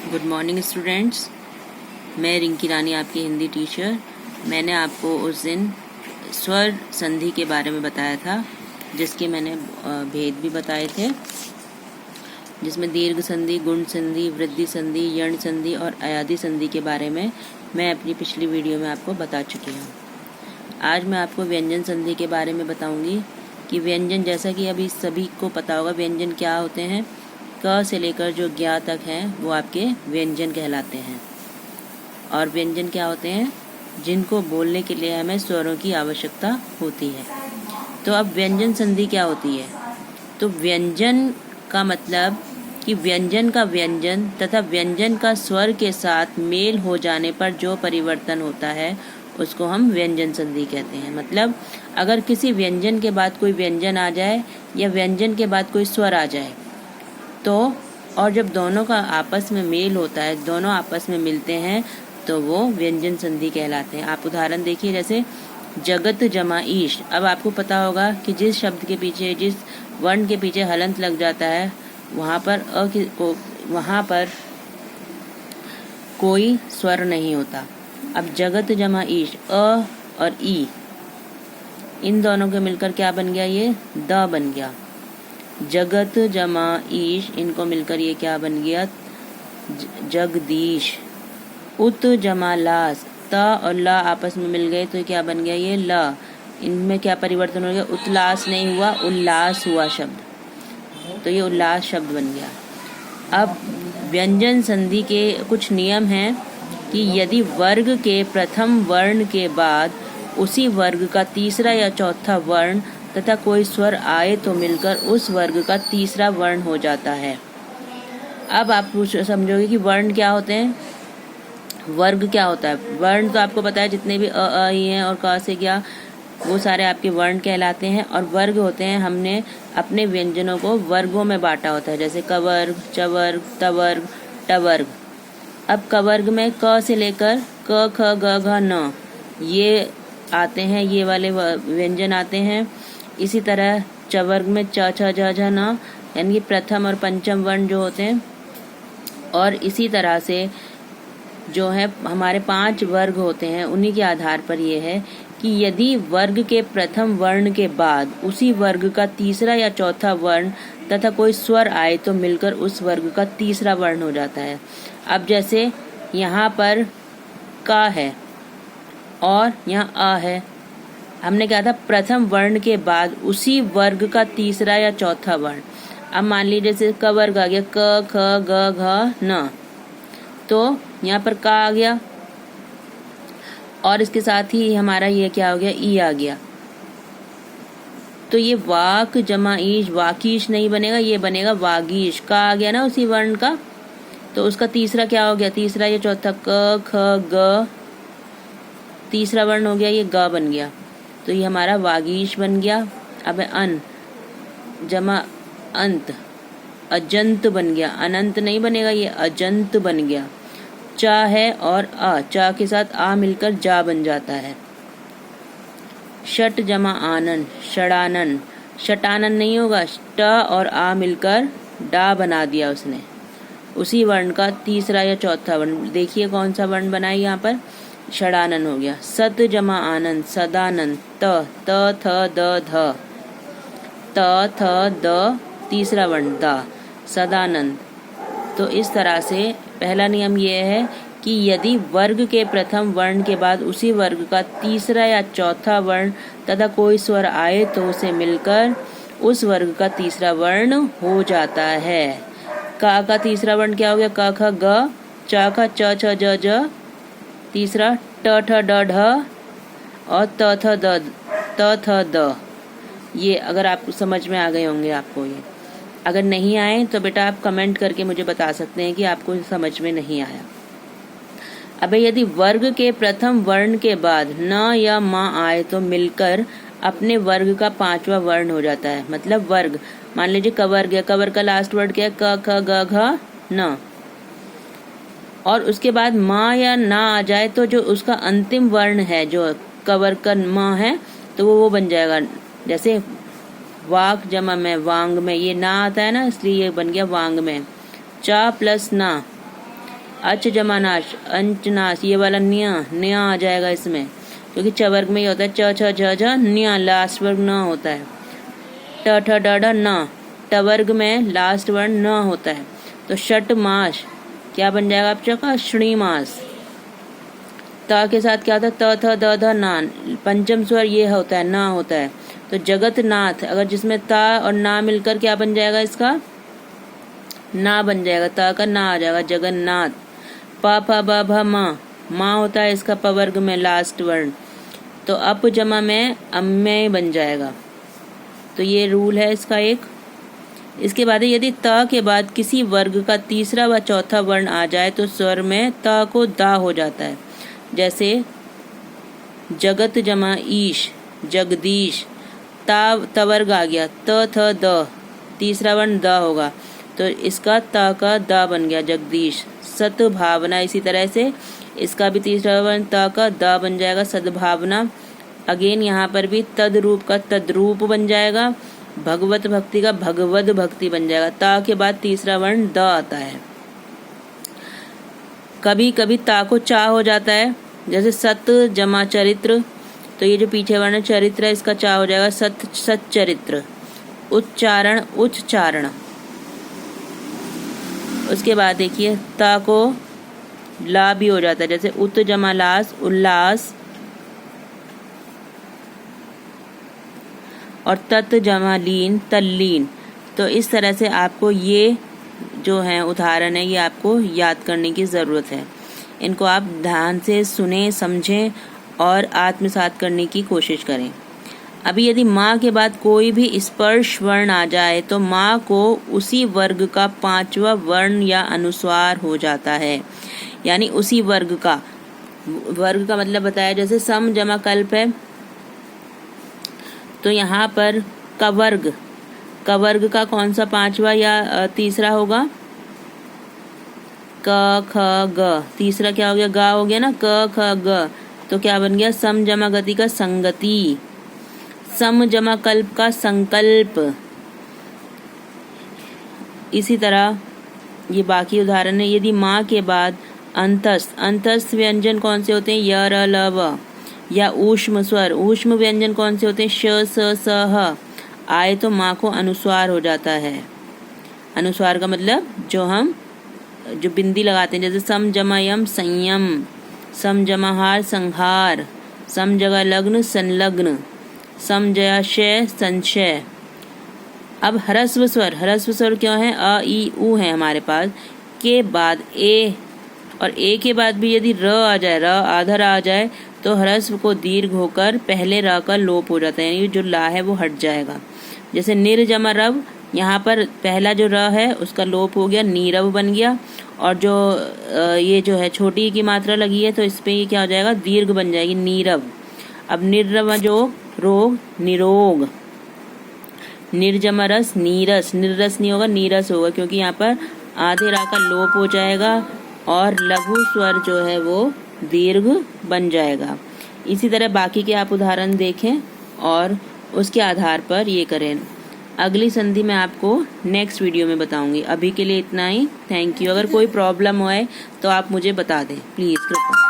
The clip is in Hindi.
Good morning students. मैं रिंकी रानी, आपकी हिंदी टीचर। मैंने आपको उस दिन स्वर संधि के बारे में बताया था, जिसके मैंने भेद भी बताए थे, जिसमें दीर्घ संधि, गुण संधि, वृद्धि संधि, यण संधि और अयादि संधि के बारे में मैं अपनी पिछली वीडियो में आपको बता चुकी हूँ। आज मैं आपको व्यंजन संधि के बारे में बताऊँगी कि व्यंजन, जैसा कि अभी सभी को पता होगा, व्यंजन क्या होते हैं। क से लेकर जो ज्ञ तक हैं वो आपके व्यंजन कहलाते हैं। और व्यंजन क्या होते हैं? जिनको बोलने के लिए हमें स्वरों की आवश्यकता होती है। तो अब व्यंजन संधि क्या होती है? तो व्यंजन का मतलब कि व्यंजन का व्यंजन तथा व्यंजन का स्वर के साथ मेल हो जाने पर जो परिवर्तन होता है उसको हम व्यंजन संधि कहते हैं। मतलब अगर किसी व्यंजन के बाद कोई व्यंजन आ जाए या व्यंजन के बाद कोई स्वर आ जाए तो, और जब दोनों का आपस में मेल होता है, दोनों आपस में मिलते हैं, तो वो व्यंजन संधि कहलाते हैं। आप उदाहरण देखिए, जैसे जगत जमा ईश। अब आपको पता होगा कि जिस शब्द के पीछे, जिस वर्ण के पीछे हलंत लग जाता है, वहाँ पर कोई स्वर नहीं होता। अब जगत जमा ईश, अ और ई, इन दोनों के मिलकर क्या बन गया? ये द बन गया। जगत जमा ईश, इनको मिलकर ये क्या बन गया? जगदीश। उत जमा लास, त और ला आपस में मिल गए तो क्या बन गया? ये ल। इनमें क्या परिवर्तन हो गया? उत्लास नहीं हुआ, उल्लास हुआ शब्द, तो ये उल्लास शब्द बन गया। अब व्यंजन संधि के कुछ नियम हैं कि यदि वर्ग के प्रथम वर्ण के बाद उसी वर्ग का तीसरा या चौथा वर्ण तथा कोई स्वर आए तो मिलकर उस वर्ग का तीसरा वर्ण हो जाता है। अब आप समझोगे कि वर्ण क्या होते हैं, वर्ग क्या होता है। वर्ण तो आपको पता है, जितने भी अ ई हैं और क से क्या, वो सारे आपके वर्ण कहलाते हैं। और वर्ग होते हैं, हमने अपने व्यंजनों को वर्गों में बांटा होता है, जैसे कवर्ग, चवर्ग, तवर्ग, टवर्ग। अब कवर्ग में क से लेकर क, ख, ग, घ, न ये आते हैं, ये वाले व्यंजन आते हैं। इसी तरह चवर्ग में च, छ, झ, झ, न, यानी कि प्रथम और पंचम वर्ण जो होते हैं। और इसी तरह से जो है हमारे 5 वर्ग होते हैं, उन्हीं के आधार पर ये है कि यदि वर्ग के प्रथम वर्ण के बाद उसी वर्ग का तीसरा या चौथा वर्ण तथा कोई स्वर आए तो मिलकर उस वर्ग का तीसरा वर्ण हो जाता है। अब जैसे यहाँ पर का है और यहाँ अ है, हमने कहा था प्रथम वर्ण के बाद उसी वर्ग का तीसरा या चौथा वर्ण। अब मान लीजिए जैसे क वर्ग आ गया, क, ख, ग, घ, न, तो यहाँ पर का आ गया और इसके साथ ही हमारा ये क्या हो गया? ई आ गया। तो ये वाक जमा ईश, वाकीश नहीं बनेगा, ये बनेगा वागीश। का आ गया ना उसी वर्ण का, तो उसका तीसरा क्या हो गया? तीसरा या चौथा, क, ख, ग, तीसरा वर्ण हो गया, ये ग बन गया, तो ये हमारा वागीश बन गया। अब अन जमा अंत, अजंत बन गया। अनंत नहीं बनेगा, ये अजंत बन गया। चा है और आ, चा के साथ आ मिलकर जा बन जाता है। षट जमा आनन, षडानन, षटानन नहीं होगा, ट और आ मिलकर डा बना दिया उसने, उसी वर्ण का तीसरा या चौथा वर्ण। देखिए कौन सा वर्ण बना है यहाँ पर? षडानन हो गया। सत जमा आनंद, सदानंद, त, थ, द, ध, त, थ, द, तीसरा वर्ण द, सदानंद। तो इस तरह से पहला नियम यह है कि यदि वर्ग के प्रथम वर्ण के बाद उसी वर्ग का तीसरा या चौथा वर्ण तथा कोई स्वर आए तो उसे मिलकर उस वर्ग का तीसरा वर्ण हो जाता है। का तीसरा वर्ण क्या हो गया? क, ख, ग, च, ख, च, छ, ज, ज, तीसरा ट, ठ, ड, ढ और त, थ, द। ये अगर आप समझ में आ गए होंगे आपको। ये अगर नहीं आए तो बेटा आप कमेंट करके मुझे बता सकते हैं कि आपको समझ में नहीं आया। अब यदि वर्ग के प्रथम वर्ण के बाद न या म आए तो मिलकर अपने वर्ग का 5वां वर्ण हो जाता है। मतलब वर्ग, मान लीजिए कवर्ग है, कवर्ग का लास्ट वर्ड क्या है? क, ख, ग, घ, न, और उसके बाद म या ना आ जाए तो जो उसका अंतिम वर्ण है, जो कवर्ग का म है, तो वो बन जाएगा। जैसे वाक जमा में, वांग में, ये ना आता है ना, इसलिए ये बन गया वांग में। चा प्लस ना, अच जमा नाश, अंचनाश, ये वाला न्या आ जाएगा इसमें, क्योंकि च वर्ग में ये होता है च छ झ झ न्या, लास्ट वर्ग न होता है। ट ठ ड ढ न, ट वर्ग में लास्ट वर्ण न होता है। तो षट मास क्या बन जाएगा आपका? श्री मास। त के साथ क्या होता है? त थ द ध नान, पंचम स्वर ये होता है, ना होता है। तो जगतनाथ, अगर जिसमें ता और ना मिलकर क्या बन जाएगा? इसका ना बन जाएगा, ता का ना आ जाएगा, जगन्नाथ। प फ ब भ म, माँ होता है इसका प वर्ग में लास्ट वर्ण, तो अप जमा में अम्य बन जाएगा। तो ये रूल है इसका एक। इसके बाद यदि त के बाद किसी वर्ग का तीसरा व चौथा वर्ण आ जाए तो स्वर में त को दा हो जाता है। जैसे जगत जमा ईश, जगदीश। ता वर्ग आ गया, त थ द, तीसरा वर्ण द होगा, तो इसका ता का दा बन गया, जगदीश। सद्भावना, इसी तरह से इसका भी तीसरा वर्ण ता का दा बन जाएगा, सद्भावना। अगेन यहाँ पर भी तद रूप का तद्रूप बन जाएगा, भगवत भक्ति का भगवद भक्ति बन जाएगा। ता के बाद तीसरा वर्ण द आता है। कभी कभी ता को चा हो जाता है, जैसे सत जमा चरित्र, तो ये जो पीछे वर्ण चरित्र है इसका चा हो जाएगा सच्चरित्र। उच्चारण उच्चारण। उसके बाद देखिए ता को ला भी हो जाता है, जैसे उत जमा लास, उल्लास। और तत् जमा लीन, तल्लीन। तो इस तरह से आपको ये जो है उदाहरण है, ये आपको याद करने की ज़रूरत है। इनको आप ध्यान से सुने, समझें और आत्मसात करने की कोशिश करें। अभी यदि माँ के बाद कोई भी स्पर्श वर्ण आ जाए तो माँ को उसी वर्ग का पांचवा वर्ण या अनुस्वार हो जाता है, यानी उसी वर्ग का मतलब बताया, जैसे सम जमा कल्प है, तो यहाँ पर कवर्ग का कौन सा पांचवा या तीसरा होगा? क ख ग, तीसरा क्या हो गया? गा हो गया ना, क ख ग, तो क्या बन गया? सम जमा गति का संगति, सम जमा कल्प का संकल्प। इसी तरह ये बाकी उदाहरण है। यदि माँ के बाद अंतस्थ व्यंजन कौन से होते हैं? य र ल व। या ऊष्म स्वर, ऊष्म व्यंजन कौन से होते हैं? श स स ह आए तो माँ को अनुस्वार हो जाता है। अनुस्वार का मतलब जो बिंदी लगाते हैं, जैसे सम जमा यम संयम, सम जमा हार संहार, सम जगह लग्न संलग्न, सम जया शय संशय। अब ह्रस्व स्वर क्यों है? अ ई उ है हमारे पास, के बाद ए, और ए के बाद भी यदि र आ जाए, र आधर आ जाए, तो ह्रस्व को दीर्घ होकर पहले र का लोप हो जाता है, यानी जो ला है वो हट जाएगा। जैसे निर जमा रव, यहाँ पर पहला जो र है उसका लोप हो गया, नीरव बन गया, और जो ये जो है छोटी की मात्रा लगी है तो इस पे ये क्या हो जाएगा? दीर्घ बन जाएगी, नीरव। अब निर्रव जो रोग, निरोग। निर्जमा रस, नीरस, निर्रस नहीं होगा, नीरस होगा, क्योंकि यहाँ पर आधे रा का लोप हो जाएगा और लघु स्वर जो है वो दीर्घ बन जाएगा। इसी तरह बाकी के आप उदाहरण देखें और उसके आधार पर ये करें। अगली संधि मैं आपको नेक्स्ट वीडियो में बताऊंगी। अभी के लिए इतना ही। Thank you. अगर कोई प्रॉब्लम हो तो आप मुझे बता दें प्लीज़, कृपया।